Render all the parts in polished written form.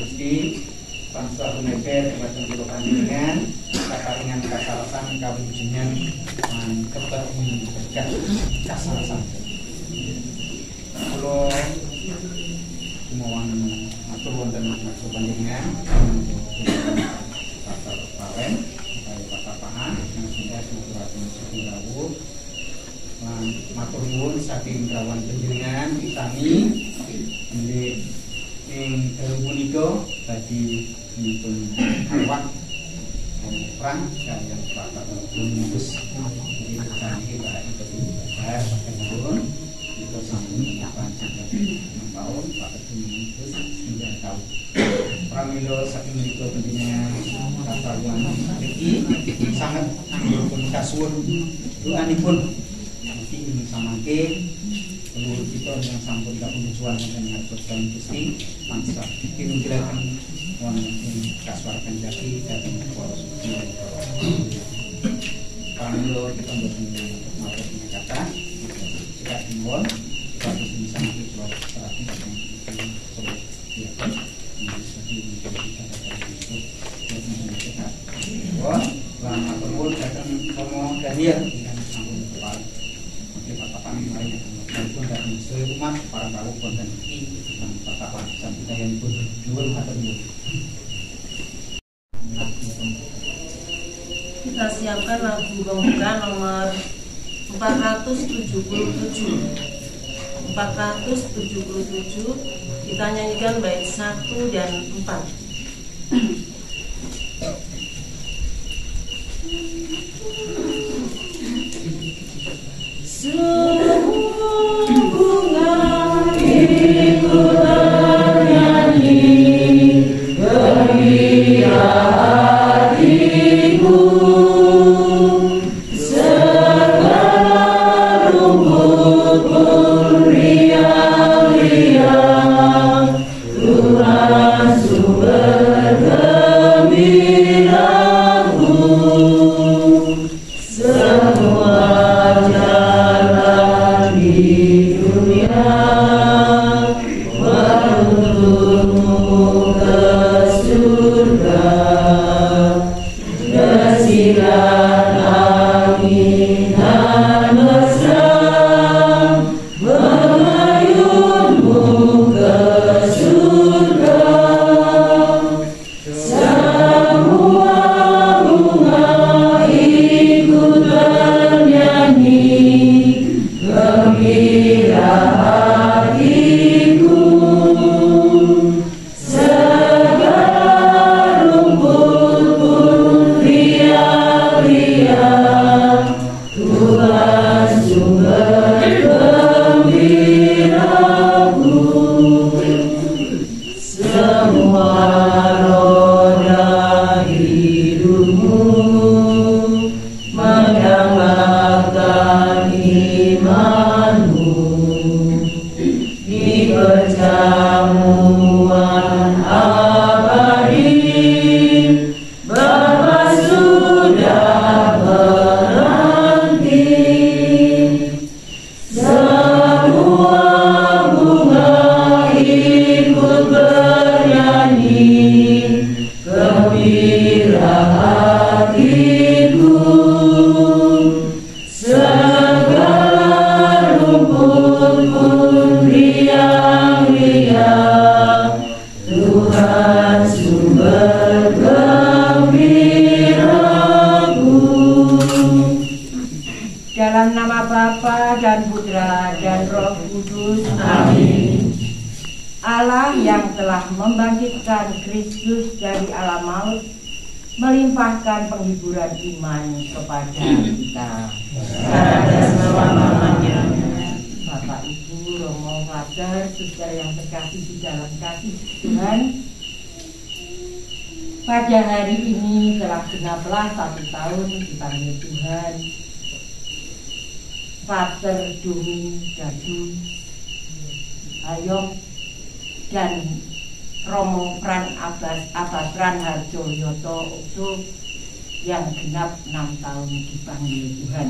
Gusti bangsa Huneke Dewatan Kulo Panjenengan kakaringan kasarasan kawujudan lan kebet berkah kasarasan. Kulo mohon matur wonten maksud panjenengan pasal pawen utawi patapahan yang sudah maturaken suci rawuh lan matur nuwun saking rawan panjenengan kitami inggih ing punika tadi dipun awak perang kaliyan Bapak Bungkus iki saniki Pak Ibu Bapak sampun kita sampun panjenengan tahun Pak Bungkus 9 tahun pramila saking menika panjenengan kaparuan iki sanget dipun kasuwun doanipun iki samangke seluruh kita yang sampun kapunjuan dan ngarepkan Gusti mangsa kinunggilaken wonten kasuwargan jati dhateng para suci pramila kita mboten matur kata kita dinuwun kita bisa mati serati dhateng sobat ya kan ini lan matur nuwun dhateng Romo Daniel ingkang sampun kepal patapan mari dan pun dari seluruh umat para kawula konten iki lan patapan sampeyan pun nuwun matur nuwun. Kita siapkan lagu pembuka nomor 477. Kita nyanyikan bait 1 dan 4. Dalam nama Bapa dan Putra dan Roh Kudus. Amin. Allah yang telah membangkitkan Kristus dari alam maut, melimpahkan penghiburan iman kepada kita. Pada selama-lamanya. Bapak, Ibu, Romo, Father, saudara yang terkasih di dalam kasih Tuhan, Pada hari ini telah genaplah 1 tahun dipanggil Tuhan. Pater Dumi Dadu Ayong dan Romo Pran Abasran Harjoyoto Okto yang genap 6 tahun dipanggil Tuhan.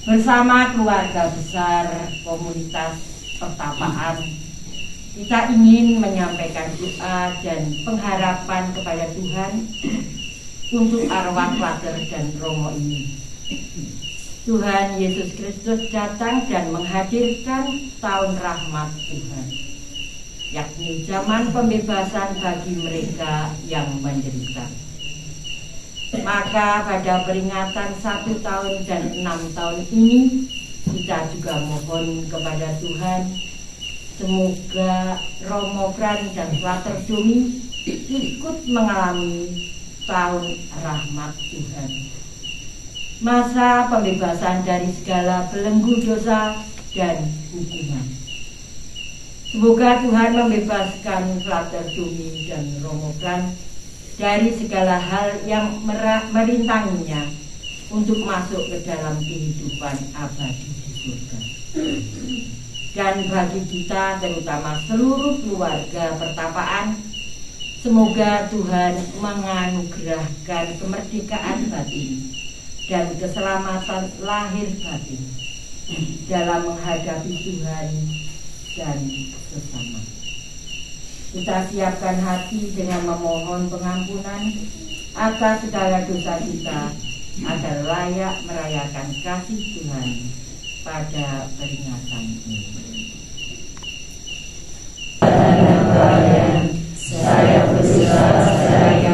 Bersama keluarga besar komunitas pertapaan, kita ingin menyampaikan doa dan pengharapan kepada Tuhan untuk arwah Pater dan Romo ini. Tuhan Yesus Kristus datang dan menghadirkan tahun rahmat Tuhan, yakni zaman pembebasan bagi mereka yang menderita. Maka pada peringatan 1 tahun dan 6 tahun ini, kita juga mohon kepada Tuhan, semoga Romo Pran dan Pater Dumi ikut mengalami tahun rahmat Tuhan, masa pembebasan dari segala belenggu dosa dan hukuman. Semoga Tuhan membebaskan Pater Dumi dan Romo Pran dari segala hal yang merintanginya untuk masuk ke dalam kehidupan abadi di surga. Dan bagi kita, terutama seluruh keluarga pertapaan, semoga Tuhan menganugerahkan kemerdekaan batin dan keselamatan lahir batin dalam menghadapi Tuhan dan sesama. Kita siapkan hati dengan memohon pengampunan atas segala dosa kita agar layak merayakan kasih Tuhan pada peringatan ini. Saya berdosa, saya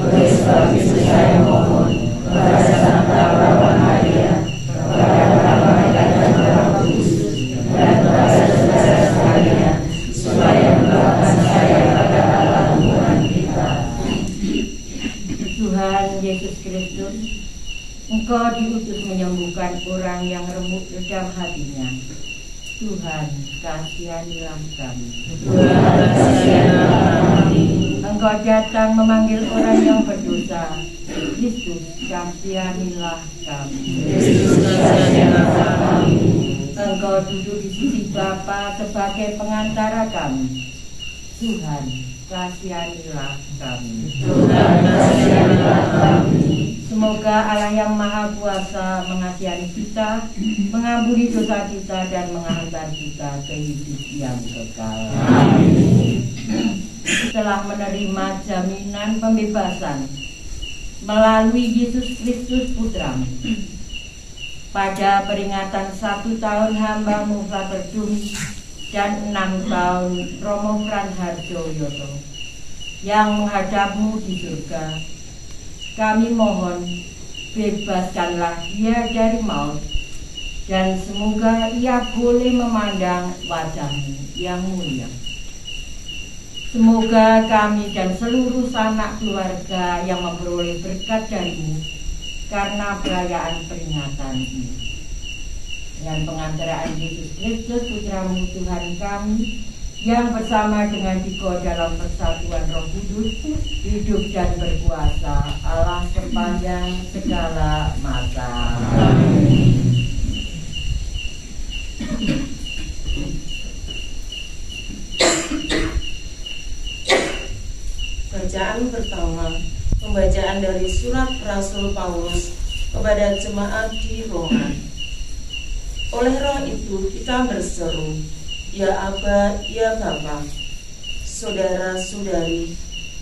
oleh sebab itu saya mohon kepada Santa Bapa Maria, kepada Bapa dan Roh Kudus, dan kepada saudara sekalian, supaya mendoakan saya pada Allah Tuhan kita. Tuhan Yesus Kristus, Engkau diutus menyembuhkan orang yang remuk dalam hatinya. Tuhan, kasihanilah kami. Tuhan, kasihanilah kami. Engkau datang memanggil orang yang berdosa. Kristus, kasihanilah kami. Kristus, kasihanilah kami. Engkau duduk di sisi Bapa sebagai pengantara kami. Tuhan, kasihanilah kami. Tuhan, kasihanilah kami. Semoga Allah yang Maha Kuasa mengasihi kita, mengampuni dosa kita, dan menghantar kita ke hidup yang kekal. Amin. Setelah menerima jaminan pembebasan melalui Yesus Kristus Putramu, pada peringatan 1 tahun hamba-Mu Pater Dumi dan 6 tahun Romo Pran Harjoyoto yang menghadap-Mu di surga, kami mohon, bebaskanlah dia dari maut, dan semoga ia boleh memandang wajah-Mu yang mulia. Semoga kami dan seluruh sanak keluarga yang memperoleh berkat dari-Mu karena perayaan peringatan ini, dengan pengantaraan Yesus Kristus Putra-Mu Tuhan kami, yang bersama dengan Diko dalam persatuan Roh Kudus, hidup dan berkuasa Allah sepanjang segala masa. Amin. Bacaan pertama, pembacaan dari surat Rasul Paulus kepada jemaat di Roma. Oleh Roh itu kita berseru, ya Aba, ya Bapa, saudara-saudari,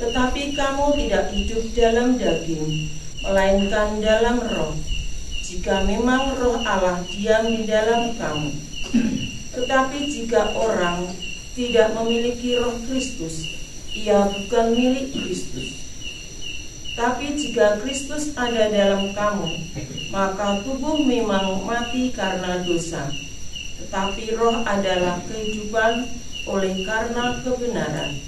tetapi kamu tidak hidup dalam daging, melainkan dalam roh, jika memang roh Allah diam di dalam kamu. Tetapi jika orang tidak memiliki roh Kristus, ia bukan milik Kristus. Tapi jika Kristus ada dalam kamu, maka tubuh memang mati karena dosa, tetapi roh adalah kehidupan oleh karena kebenaran.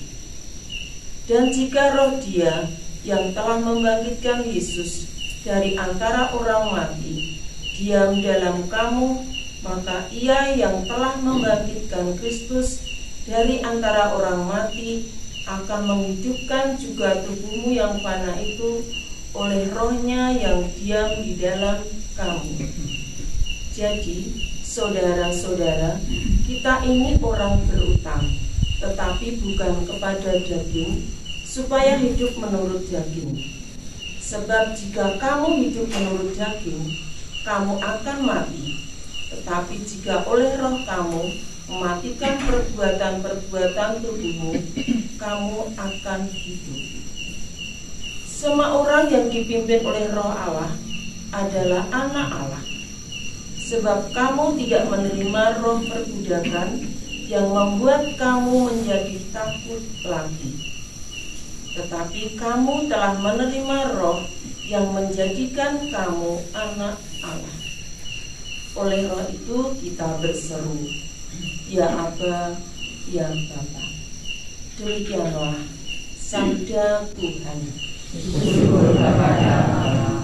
Dan jika roh Dia yang telah membangkitkan Yesus dari antara orang mati diam dalam kamu, maka Ia yang telah membangkitkan Kristus dari antara orang mati, akan menghidupkan juga tubuhmu yang fana itu oleh Roh-Nya yang diam di dalam kamu. Jadi, saudara-saudara, kita ini orang berutang, tetapi bukan kepada daging, supaya hidup menurut daging. Sebab jika kamu hidup menurut daging, kamu akan mati. Tetapi jika oleh Roh kamu mematikan perbuatan-perbuatan tubuhmu, kamu akan hidup. Semua orang yang dipimpin oleh Roh Allah adalah anak Allah. Sebab kamu tidak menerima roh perbudakan yang membuat kamu menjadi takut lagi. Tetapi kamu telah menerima Roh yang menjadikan kamu anak Allah. Oleh Roh itu kita berseru, Ya Aba, Ya Bapa. Demikianlah sabda Tuhan. Syukur kepada Allah.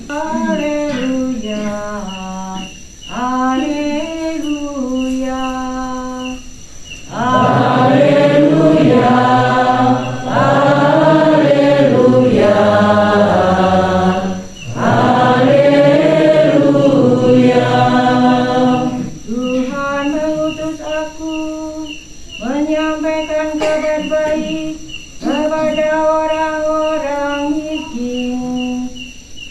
Haleluya, haleluya, haleluya, haleluya, haleluya. Tuhan mengutus aku menyampaikan kabar baik kepada orang-orang miskin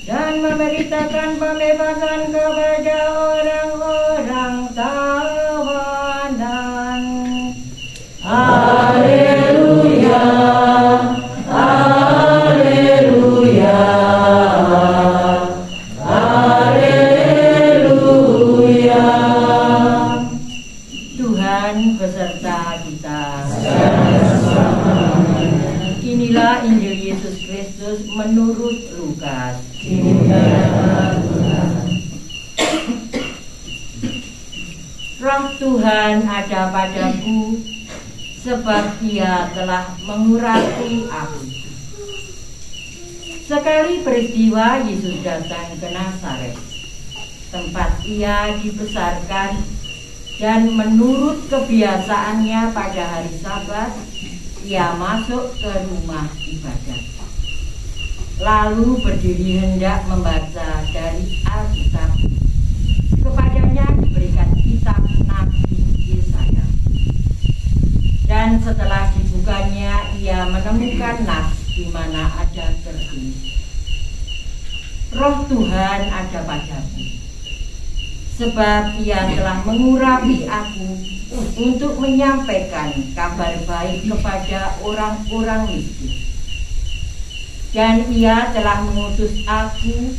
dan memberitakan pembebasan kepada orang-orang tawanan. Haleluya, haleluya, haleluya. Tuhan beserta kita. Inilah Injil Yesus Kristus menurut Lukas. Roh Tuhan ada padaku, sebab Ia telah mengurapi aku. Sekali peristiwa Yesus datang ke Nazaret, tempat Ia dibesarkan, dan menurut kebiasaannya pada hari Sabat, Ia masuk ke rumah ibadat. Lalu berdiri hendak membaca dari Alkitab. Kepadanya diberikan kitab Nabi Yesaya. Dan setelah dibukanya, ia menemukan nas di mana ada tertulis, Roh Tuhan ada padaku, sebab Ia telah mengurapi aku untuk menyampaikan kabar baik kepada orang-orang miskin. Dan Ia telah mengutus aku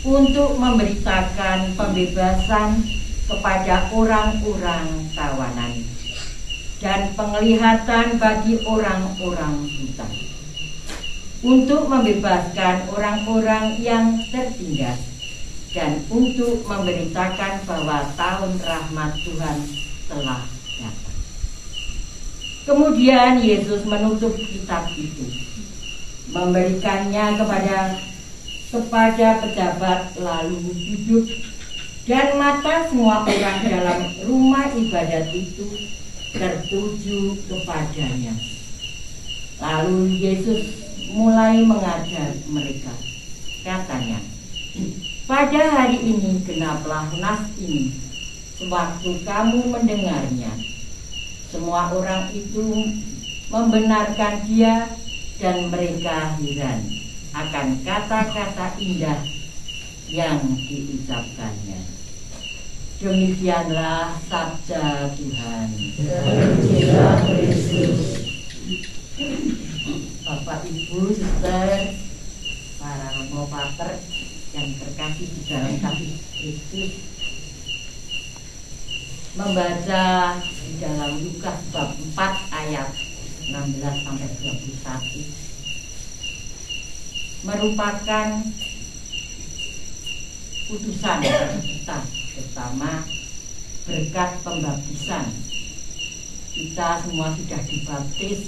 untuk memberitakan pembebasan kepada orang-orang tawanan dan penglihatan bagi orang-orang buta, untuk membebaskan orang-orang yang tertindas, dan untuk memberitakan bahwa tahun rahmat Tuhan telah datang. Kemudian Yesus menutup kitab itu, memberikannya kepada pejabat, lalu duduk, dan mata semua orang dalam rumah ibadat itu tertuju kepadanya. Lalu Yesus mulai mengajar mereka. Katanya, pada hari ini genaplah nas ini, sewaktu kamu mendengarnya. Semua orang itu membenarkan Dia, dan mereka heran akan kata-kata indah yang diucapkannya. Demikianlah sabda Tuhan. Terpujilah Kristus. Bapak, Ibu, Suster, para romo pater yang terkasih di dalam kasih Kristus, membaca di dalam Lukas bab 4 ayat 16 sampai 21 merupakan putusan bagi kita, terutama berkat pembaptisan. Kita semua sudah dibaptis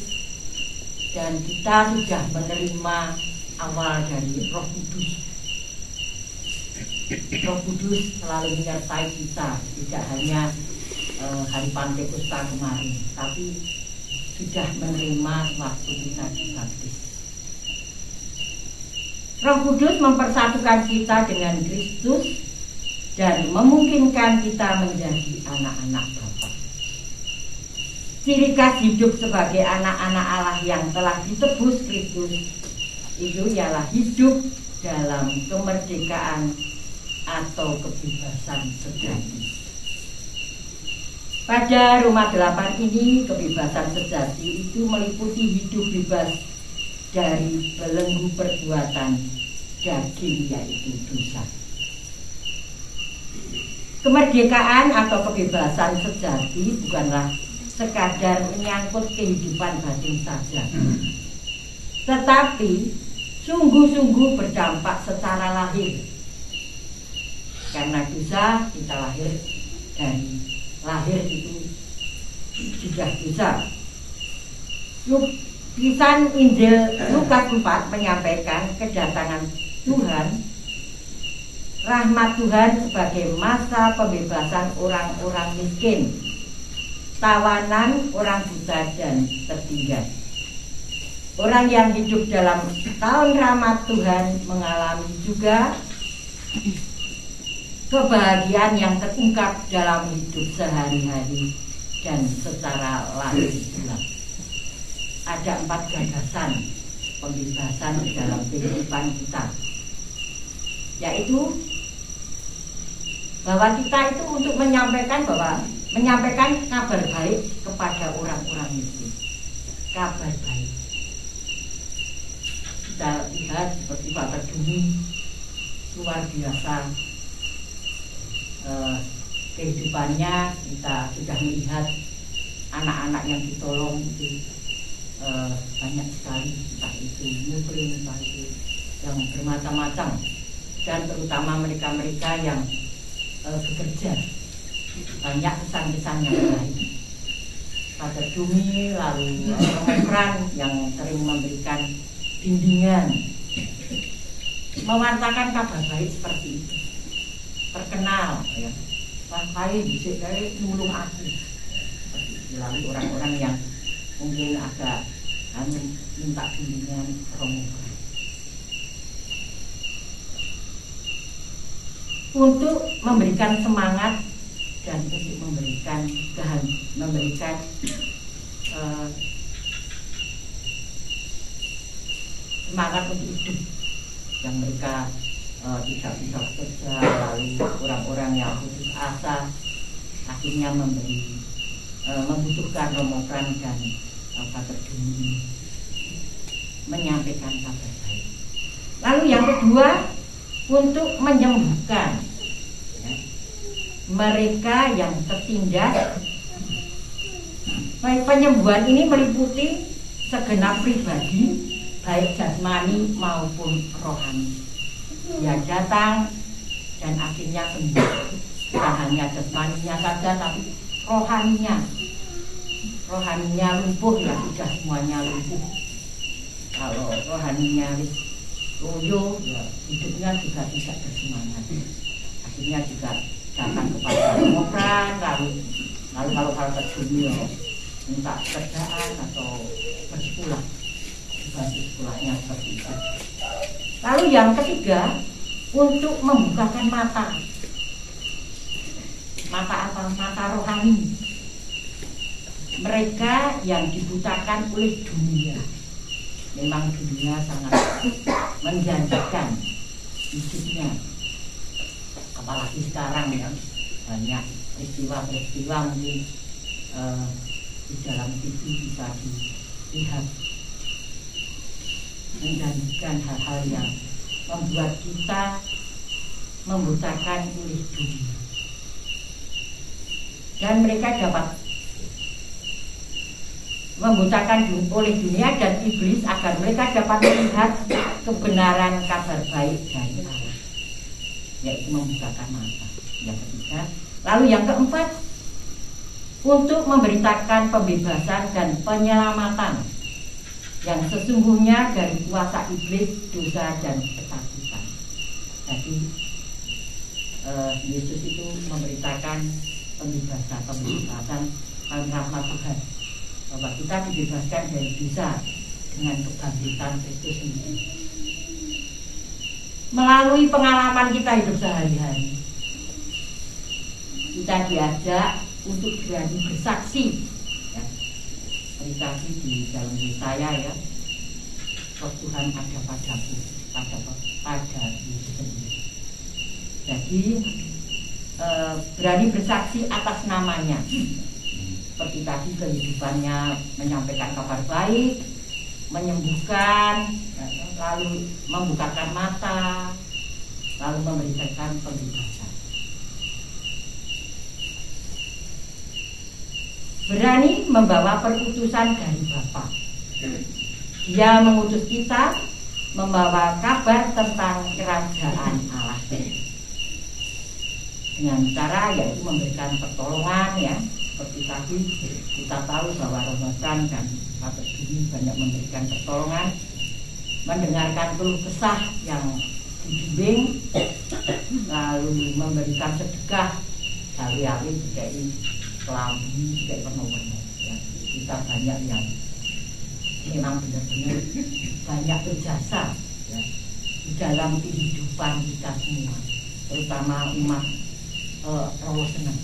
dan kita sudah menerima awal dari Roh Kudus. Roh Kudus selalu menyertai kita, tidak hanya hari Pantekosta kemarin, tapi sudah menerima waktu kita dibaptis. Roh Kudus mempersatukan kita dengan Kristus dan memungkinkan kita menjadi anak-anak Bapa. Ciri khas hidup sebagai anak-anak Allah yang telah ditebus Kristus itu ialah hidup dalam kemerdekaan atau kebebasan sejati. Pada Roma 8 ini, kebebasan sejati itu meliputi hidup bebas dari belenggu perbuatan daging, yaitu dosa. Kemerdekaan atau kebebasan sejati bukanlah sekadar menyangkut kehidupan batin saja, tetapi sungguh-sungguh berdampak secara lahir. Karena dosa kita lahir itu sudah dosa. Lukisan Injil Lukas 4 menyampaikan kedatangan Tuhan, rahmat Tuhan sebagai masa pembebasan orang-orang miskin, tawanan, orang buta dan tertindas. Orang yang hidup dalam tahun rahmat Tuhan mengalami juga kebahagiaan yang terungkap dalam hidup sehari-hari dan secara lahir pula. Ada 4 gagasan pembebasan dalam kehidupan kita, yaitu bahwa kita itu untuk menyampaikan kabar baik kepada orang-orang miskin. Kabar baik. Kita lihat seperti Pak Dumi, luar biasa kehidupannya. Kita sudah melihat anak-anak yang ditolong itu banyak sekali, entah itu muslim, entah itu yang bermacam-macam, dan terutama mereka-mereka yang bekerja. Banyak kesan-kesan yang baik. Pada Dumi, lalu Romefran yang sering memberikan bimbingan, mewartakan kabar baik seperti itu. Terkenal ya, sampai bisa dari nulung aku. Lalu orang-orang yang mungkin agak minta bimbingan Romefran untuk memberikan semangat dan untuk memberikan semangat untuk hidup yang mereka tidak bisa bekerja, lalu orang-orang yang putus asa akhirnya membutuhkan Romefran dan Pater Dumi menyampaikan kabar baik. Lalu yang kedua, untuk menyembuhkan mereka yang tertindas. Penyembuhan ini meliputi segenap pribadi, baik jasmani maupun rohani. Dia datang dan akhirnya sembuh. Bukan hanya jasmaninya saja, tapi rohaninya lumpuh, ya sudah semuanya lumpuh. Kalau rohaninya loyo, ya hidupnya juga tidak bersemangat. Akhirnya juga datang kepada Romefran, lalu kalau terjadi minta kerjaan atau bersekolah, dibantu sekolahnya seperti itu. Lalu yang ketiga, untuk membukakan mata apa? Mata rohani mereka yang dibutakan oleh dunia. Memang dunia sangat menjanjikan hidupnya, apalagi sekarang ya, banyak peristiwa-peristiwa mungkin di dalam TV bisa dilihat, menjanjikan hal-hal yang membuat kita membutakan oleh dunia, dan mereka dapat membutakan oleh dunia dan iblis agar mereka dapat melihat kebenaran kabar baik dari Allah, yaitu membukakan mata. Yang ketiga. Lalu yang keempat, untuk memberitakan pembebasan dan penyelamatan yang sesungguhnya dari kuasa iblis, dosa dan ketakutan. Jadi Yesus itu memberitakan pembebasan rahmat Tuhan, bahwa kita dibebaskan dari dosa dengan kebangkitan Kristus sendiri. Melalui pengalaman kita hidup sehari-hari, kita diajak untuk berani bersaksi, ya. Bersaksi di dalam diri saya, ya, roh Tuhan ada padaku, pada diri sendiri. Jadi berani bersaksi atas namanya, seperti tadi kehidupannya menyampaikan kabar baik, menyembuhkan, lalu membukakan mata, lalu memberikan pembebasan. Berani membawa perutusan dari Bapa. Dia mengutus kita membawa kabar tentang kerajaan Allah dengan cara yaitu memberikan pertolongan, ya. Seperti tadi kita tahu bahwa Ramadan dan Patut ini banyak memberikan pertolongan, mendengarkan keluh kesah yang dibimbing, lalu memberikan sedekah hari-hari sebagai kelambi, sebagai penolong, ya. Kita banyak yang memang benar-benar banyak berjasa, ya, di dalam kehidupan kita semua, terutama umat Rowo Seneng.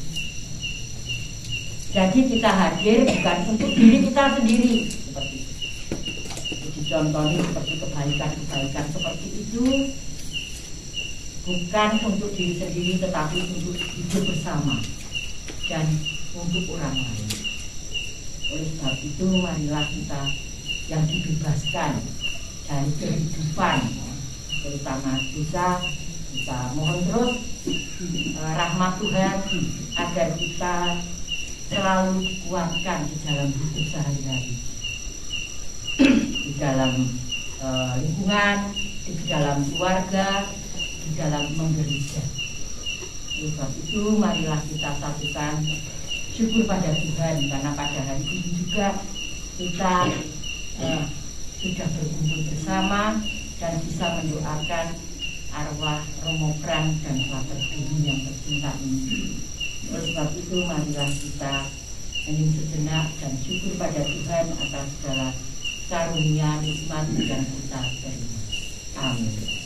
Jadi kita hadir bukan untuk diri kita sendiri, seperti itu. Dicontohi seperti kebaikan-kebaikan seperti itu, bukan untuk diri sendiri, tetapi untuk hidup bersama dan untuk orang lain. Oleh sebab itu, marilah kita yang dibebaskan dari kehidupan, terutama dosa, kita mohon terus rahmat Tuhan agar kita selalu dikuatkan di dalam hidup sehari-hari, di dalam lingkungan, di dalam keluarga, di dalam menggereja. Oleh sebab itu, marilah kita satukan syukur pada Tuhan, karena pada hari ini juga kita sudah berkumpul bersama dan bisa mendoakan arwah Romo Pran dan Pater Bumi yang tercinta ini. Oleh sebab itu, marilah kita hening sejenak dan syukur pada Tuhan atas segala karunia nikmat yang kita terima. Amin.